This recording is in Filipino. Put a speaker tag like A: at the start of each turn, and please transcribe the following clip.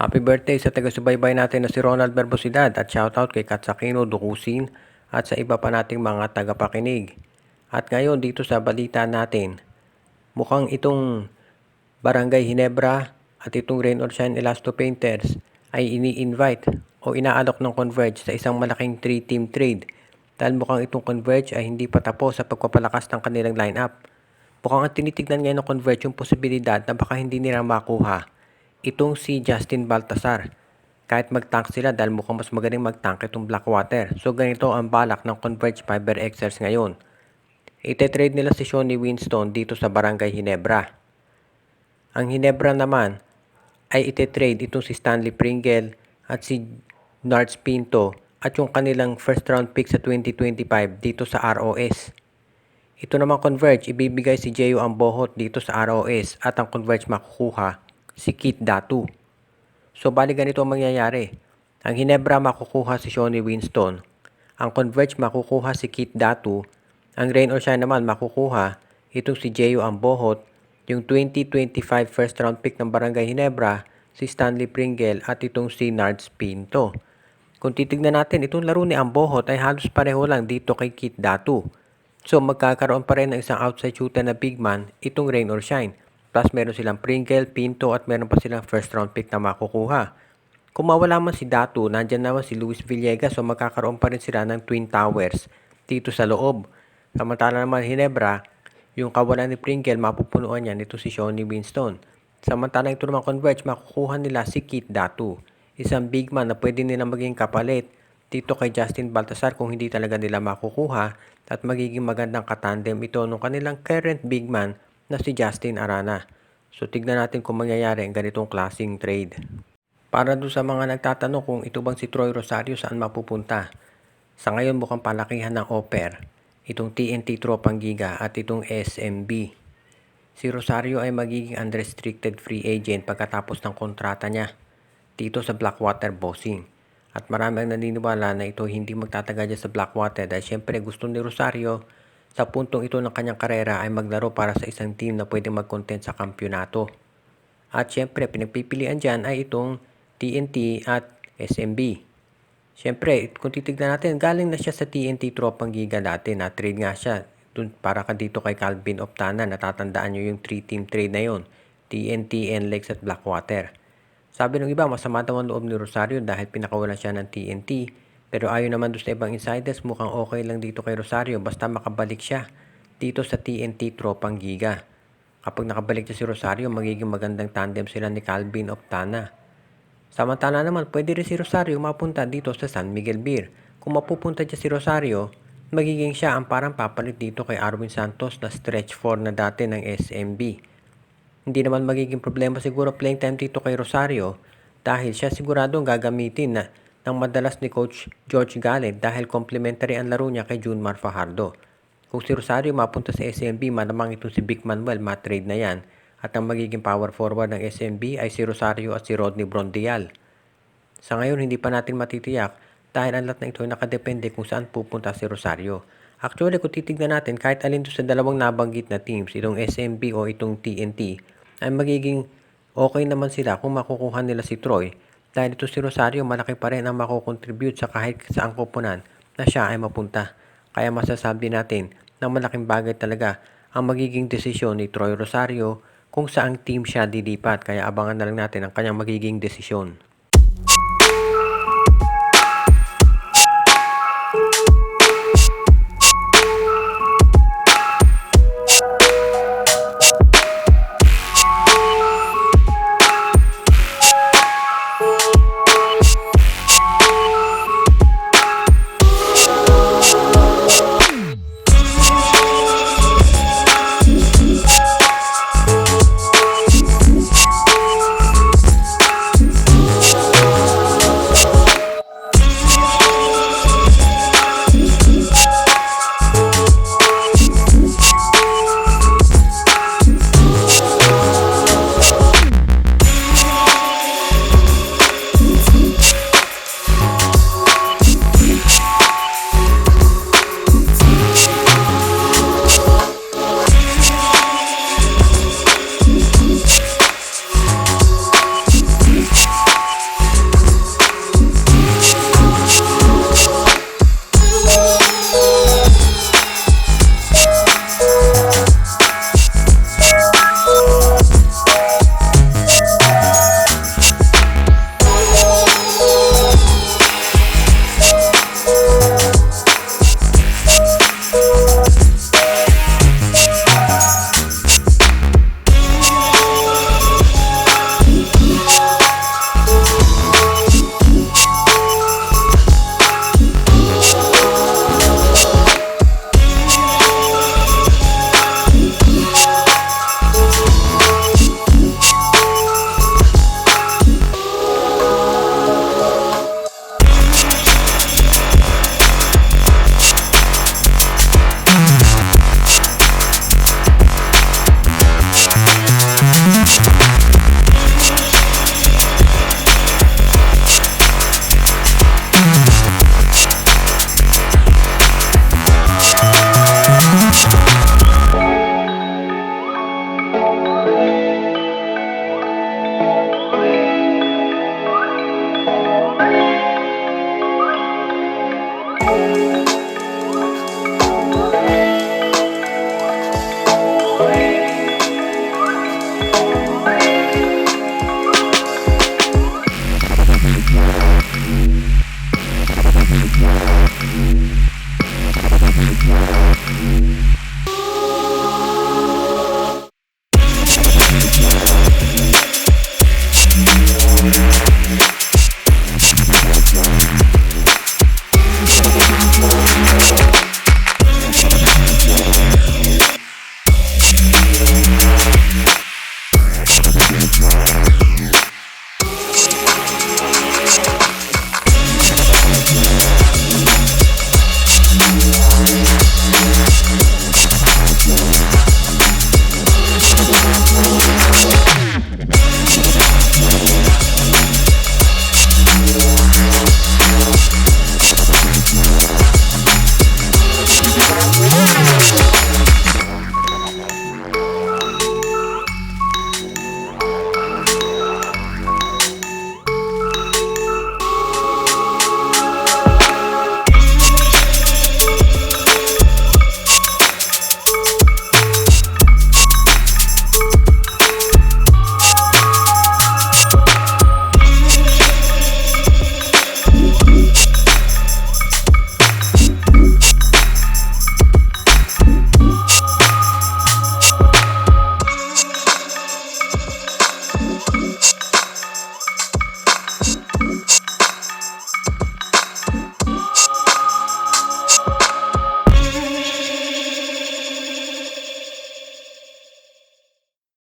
A: Happy birthday sa taga-subaybay natin na si Ronald Barbosidad at shoutout kay Katsakino Dukusin at sa iba pa nating mga tagapakinig. At ngayon dito sa balita natin, mukhang itong Barangay Hinebra at itong Rain or Shine Elasto Painters ay ini-invite o inaalok ng Converge sa isang malaking 3-team trade dahil mukhang itong Converge ay hindi pa tapos sa pagpapalakas ng kanilang lineup. Mukhang ang tinitignan ngayon ng Converge yung posibilidad na baka hindi nila makuha itong si Justin Baltasar. Kahit mag-tank sila dahil mukhang mas magaling mag-tank itong Blackwater. So ganito ang balak ng Converge Fiber Xers ngayon. Ite-trade nila si Shawnee Winston dito sa Barangay Hinebra. Ang Hinebra naman ay ite-trade itong si Stanley Pringle at si Nards Pinto at yung kanilang first round pick sa 2025 dito sa ROS. Ito naman Converge, ibibigay si Jeyo Ambohot dito sa ROS at ang Converge makukuha si Kit Datu. So bali ganito ang mangyayari. Ang Hinebra makukuha si Shawnee Winston. Ang Converge makukuha si Kit Datu. Ang Rain or Shine naman makukuha itong si Jeyo Ambohot, yung 2025 first round pick ng Barangay Hinebra, si Stanley Pringle at itong si Nards Pinto. Kung titignan natin, itong laro ni Ambohot ay halos pareho lang dito kay Kit Datu. So magkakaroon pa rin ng isang outside shooter na big man itong Rain or Shine. Plus meron silang Pringle, Pinto at meron pa silang first round pick na makukuha. Kung mawala man si Datu, nandyan naman si Luis Villegas, so magkakaroon pa rin sila ng Twin Towers dito sa loob. Samantala naman Hinebra, yung kawalan ni Pringle, mapupunuan yan ito si Shawnee Winston. Samantala ito naman Converge, makukuha nila si Kit Datu. Isang big man na pwede nila maging kapalit dito kay Justin Baltasar kung hindi talaga nila makukuha at magiging magandang katandem ito ng kanilang current big man na si Justin Arana. So tignan natin kung mangyayari ang ganitong klaseng trade. Para doon sa mga nagtatanong kung ito bang si Troy Rosario saan mapupunta. Sa ngayon mukhang palakihan ng offer itong TNT Tropang Giga at itong SMB. Si Rosario ay magiging unrestricted free agent pagkatapos ng kontrata niya dito sa Blackwater Bossing. At marami ang naniniwala na ito hindi magtatagal dyan sa Blackwater dahil syempre gusto ni Rosario sa puntong ito ng kanyang karera ay maglaro para sa isang team na pwede mag-contend sa kampyonato. At syempre, pinagpipilian dyan ay itong TNT at SMB. Syempre, kung titignan natin, galing na siya sa TNT Tropang Giga dati. Na-trade nga siya dun para ka dito kay Calvin Optana. Natatandaan nyo yung 3-team trade na yon, TNT, NLEX at Blackwater. Sabi ng iba, masama daw ang loob ni Rosario dahil pinakawalan siya ng TNT. Pero ayon naman doon sa ibang insiders, mukhang okay lang dito kay Rosario basta makabalik siya dito sa TNT Tropang Giga. Kapag nakabalik siya si Rosario, magiging magandang tandem sila ni Calvin Optana. Samantala naman, pwede rin si Rosario mapunta dito sa San Miguel Beer. Kung mapupunta siya si Rosario, magiging siya ang parang papalit dito kay Arwin Santos na stretch 4 na dati ng SMB. Hindi naman magiging problema siguro playing time dito kay Rosario dahil siya siguradong gagamitin na ng madalas ni Coach George Gallet dahil complementary ang laro niya kay Junmar Fajardo. Kung si Rosario mapunta sa SMB, malamang itong si Vic Manuel matrade na yan at ang magiging power forward ng SMB ay si Rosario at si Rodney Brondial. Sa ngayon, hindi pa natin matitiyak dahil ang lahat na ito ay nakadepende kung saan pupunta si Rosario. Actually, kung titignan natin, kahit alin doon sa dalawang nabanggit na teams, itong SMB o itong TNT, ay magiging okay naman sila kung makukuha nila si Troy. Dahil ito si Rosario, malaki pa rin ang makukontribute sa kahit saang koponan na siya ay mapunta. Kaya masasabi natin na malaking bagay talaga ang magiging desisyon ni Troy Rosario kung saang team siya dilipat. Kaya abangan na lang natin ang kanyang magiging desisyon.